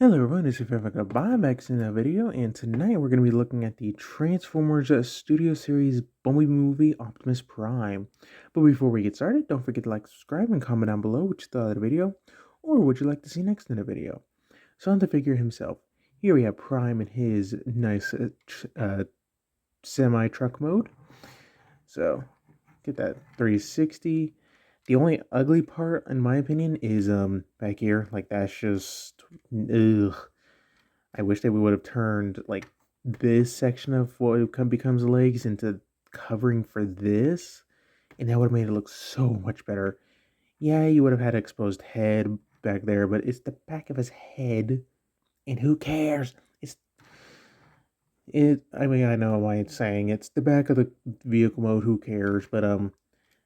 Hello everyone, this is Back in that video, and tonight we're going to be looking at the Transformers Studio Series Bumblebee movie, Optimus Prime. But before we get started, don't forget to like, subscribe, and comment down below what you thought of the video, or what you'd like to see next in the video. So on the figure himself, here we have Prime in his nice semi-truck mode. So, get that 360. The only ugly part, in my opinion, is back here. Like, that's just... ugh. I wish that we would have turned like this section of what becomes legs into covering for this, and that would have made it look so much better. Yeah, you would have had exposed head back there, but it's the back of his head, and who cares? I mean, I know why it's saying it's the back of the vehicle mode. Who cares? But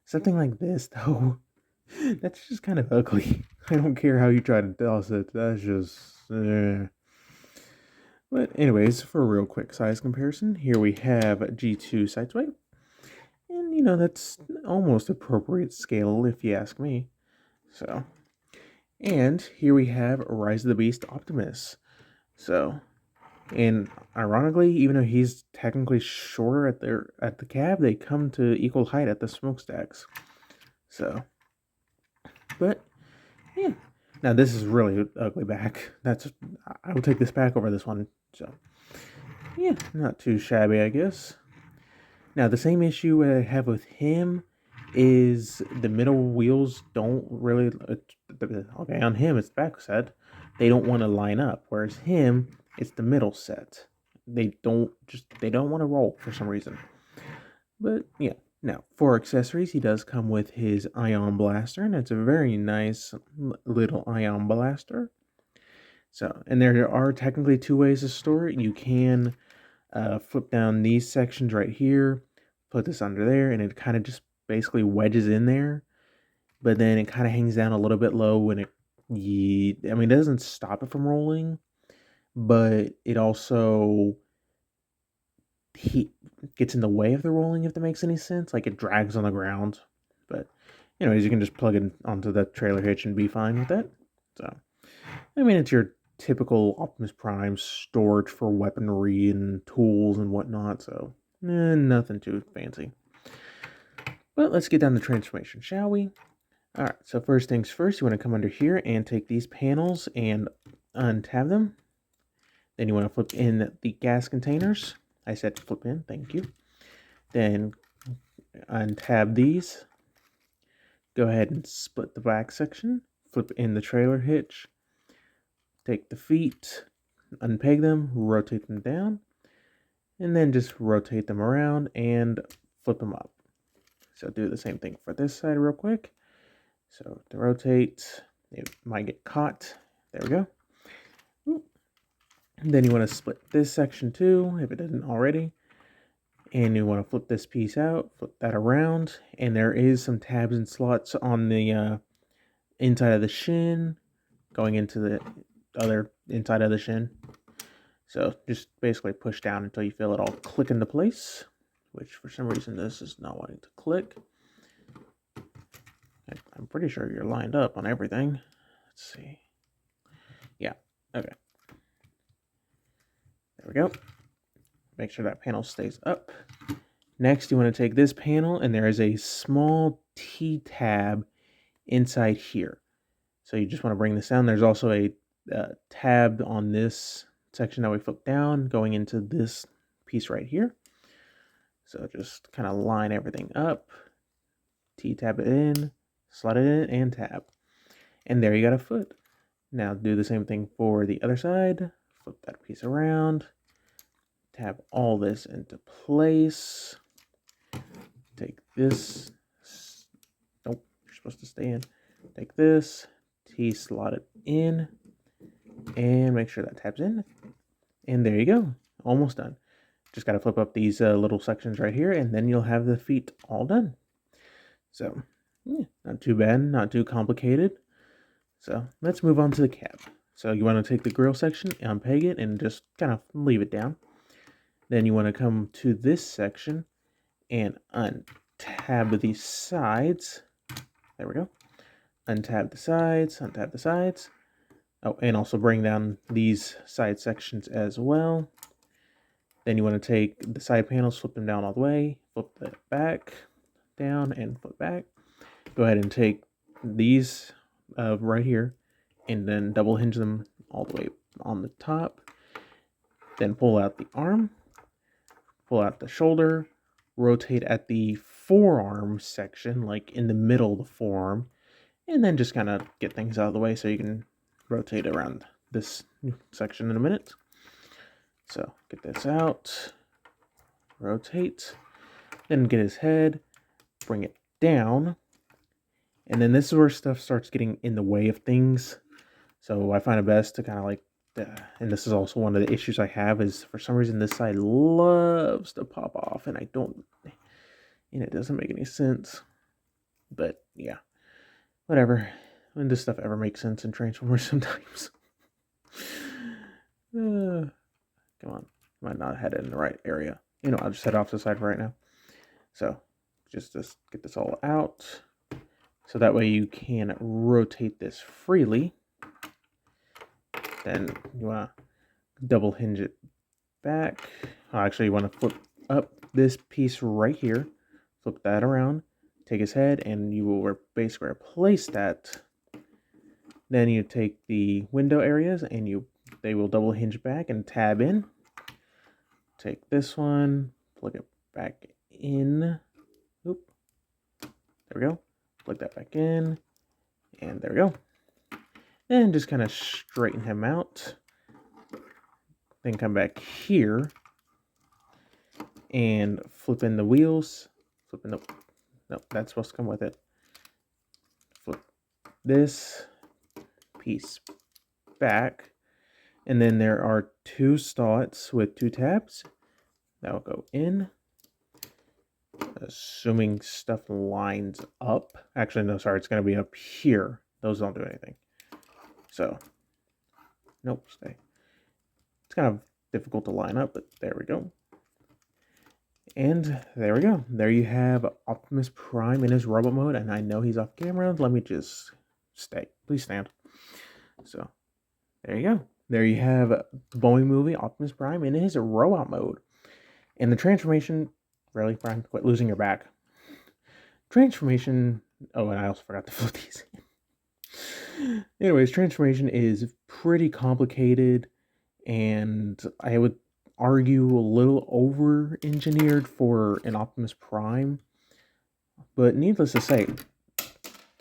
something like this though, that's just kind of ugly. I don't care how you try to toss it. That's just. But anyways, for a real quick size comparison, here we have G2 Sideswipe. And, that's almost appropriate scale if you ask me. So, and here we have Rise of the Beast Optimus. So, and ironically, even though he's technically shorter at the cab, they come to equal height at the smokestacks. So, but yeah. Now this is really ugly back. I will take this back over this one. So, yeah, not too shabby, I guess. Now, the same issue I have with him is the middle wheels don't really... okay, on him, it's the back set. They don't want to line up. Whereas him, it's the middle set. They don't want to roll for some reason. But, yeah. Now, for accessories, he does come with his Ion Blaster, and it's a very nice little Ion Blaster. So, and there are technically two ways to store it. You can flip down these sections right here, put this under there, and it kind of just basically wedges in there. But then it kind of hangs down a little bit low when it doesn't stop it from rolling, but it also gets in the way of the rolling, if that makes any sense. Like, it drags on the ground. But anyways, you can just plug it onto the trailer hitch and be fine with that. So, I mean, it's your typical Optimus Prime storage for weaponry and tools and whatnot, so nothing too fancy. But let's get down to transformation, shall we? Alright, so first things first, you want to come under here and take these panels and untab them. Then you want to flip in the gas containers. I said flip in, thank you. Then untab these. Go ahead and split the back section. Flip in the trailer hitch. Take the feet, unpeg them, rotate them down, and then just rotate them around and flip them up. So do the same thing for this side real quick. So to rotate, it might get caught. There we go. And then you want to split this section too, if it didn't already. And you want to flip this piece out, flip that around, and there is some tabs and slots on the inside of the shin, going into the other inside of the shin. So just basically push down until you feel it all click into place, which for some reason this is not wanting to click. I'm pretty sure you're lined up on everything. Let's see. Yeah, okay. There we go. Make sure that panel stays up. Next, you want to take this panel, and there is a small T-tab inside here. So you just want to bring this down. There's also a tab on this section that we flip down going into this piece right here. So just kind of line everything up, T-tab it in, slide it in, and tab. And there you got a foot. Now do the same thing for the other side. Flip that piece around, tab all this into place. Take this. Nope, you're supposed to stay in. Take this, T-slot it in, and make sure that tabs in. And there you go. Almost done. Just got to flip up these little sections right here, and then you'll have the feet all done. So, yeah, not too bad, not too complicated. So, let's move on to the cab. So, you want to take the grill section, unpeg it, and just kind of leave it down. Then you want to come to this section and untab these sides. There we go. Untab the sides, untab the sides. Oh, and also bring down these side sections as well. Then you want to take the side panels, flip them down all the way, flip that back, down, and flip back. Go ahead and take these right here, and then double hinge them all the way on the top. Then pull out the arm, pull out the shoulder, rotate at the forearm section, like in the middle of the forearm, and then just kind of get things out of the way so you can rotate around this section in a minute. So get this out, rotate, then get his head, bring it down, and then this is where stuff starts getting in the way of things. So I find it best to kind of like, and this is also one of the issues I have, is for some reason this side loves to pop off, and I don't, and it doesn't make any sense. But yeah, whatever. When does stuff ever make sense in Transformers sometimes? Come on, might not head in the right area. I'll just head off to the side for right now. So just get this all out, so that way you can rotate this freely. Then you want to double hinge it back. Actually, you want to flip up this piece right here, flip that around, take his head, and you will basically replace that. Then you take the window areas and they will double hinge back and tab in. Take this one, plug it back in. Oop. There we go. Plug that back in, and there we go. Then just kind of straighten him out. Then come back here and flip in the wheels. Nope, that's supposed to come with it. Flip this piece back, and then there are 2 slots with 2 tabs that will go in, assuming stuff lines up. Actually, no, sorry, it's going to be up here. Those don't do anything. So, nope, stay. It's kind of difficult to line up, but there we go. And there we go. There you have Optimus Prime in his robot mode, and I know he's off camera. Let me just stay. Please stand. So, there you go. There you have the Boeing movie, Optimus Prime, in his robot mode. And the transformation, really, Prime, quit losing your back. Transformation, oh, and I also forgot to flip these in. Anyways, transformation is pretty complicated, and I would argue a little over-engineered for an Optimus Prime. But needless to say,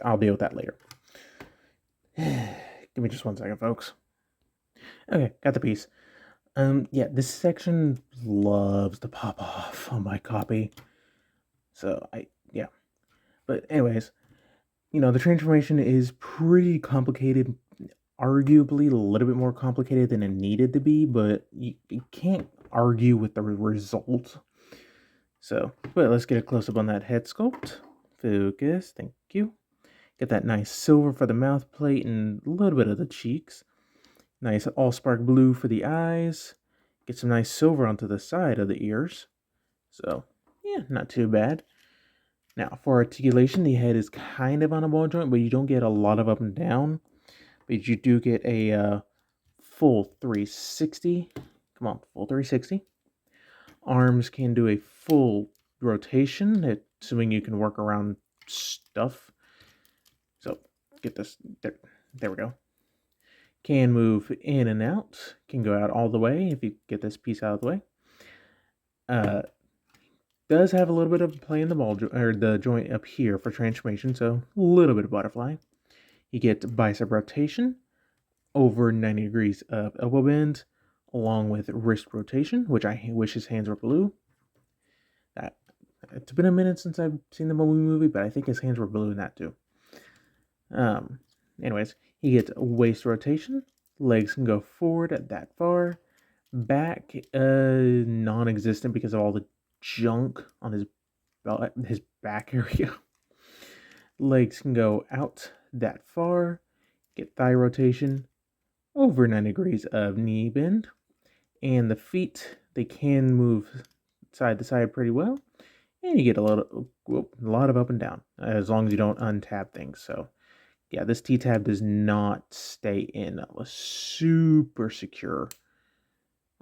I'll deal with that later. Give me just 1 second, folks. Okay, got the piece. Yeah, this section loves to pop off on my copy. So, yeah. But anyways, the transformation is pretty complicated, arguably a little bit more complicated than it needed to be, but you can't argue with the result. So, but let's get a close-up on that head sculpt. Focus, thank you. Get that nice silver for the mouth plate and a little bit of the cheeks. Nice all-spark blue for the eyes. Get some nice silver onto the side of the ears. So, yeah, not too bad. Now, for articulation, the head is kind of on a ball joint, but you don't get a lot of up and down. But you do get a full 360. Come on, full 360. Arms can do a full rotation, assuming you can work around stuff. So, get this. There we go. Can move in and out. Can go out all the way if you get this piece out of the way. Does have a little bit of play in the the joint up here for transformation, so a little bit of butterfly. You get bicep rotation, over 90 degrees of elbow bend, along with wrist rotation, which I wish his hands were blue. It's been a minute since I've seen the movie, but I think his hands were blue in that too. Anyways, he gets waist rotation. Legs can go forward that far. Back, non-existent because of all the junk on his back area. Legs can go out that far. Get thigh rotation. Over 90 degrees of knee bend. And the feet, they can move side to side pretty well. And you get a lot of up and down, as long as you don't untap things. So Yeah, this T-tab does not stay in. That was super secure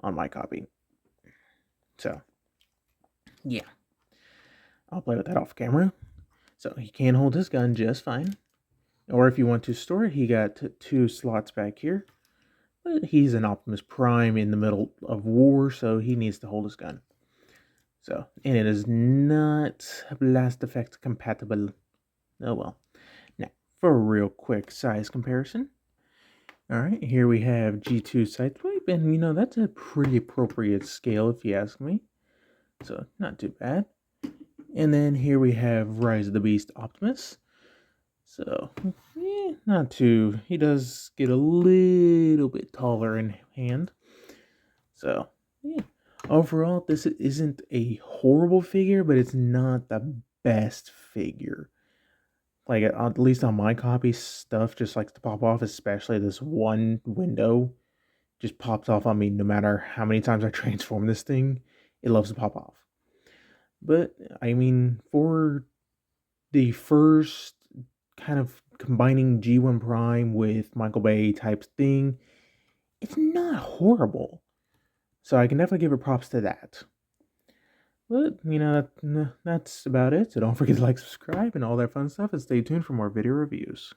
on my copy. So, yeah. I'll play with that off camera. So he can hold his gun just fine. Or if you want to store it, he got 2 slots back here. But he's an Optimus Prime in the middle of war, so he needs to hold his gun. So, and it is not blast effect compatible. Oh well. Now, for a real quick size comparison. Alright, here we have G2 Sideswipe, and that's a pretty appropriate scale if you ask me. So, not too bad. And then here we have Rise of the Beast Optimus. So, not too. He does get a little bit taller in hand. So, yeah. Overall, this isn't a horrible figure, but it's not the best figure. Like, at least on my copy, stuff just likes to pop off, especially this one window. Just pops off on me no matter how many times I transform this thing. It loves to pop off. But, I mean, for the first kind of combining G1 Prime with Michael Bay type thing, it's not horrible. So I can definitely give it props to that. But, that's about it. So don't forget to like, subscribe, and all that fun stuff, and stay tuned for more video reviews.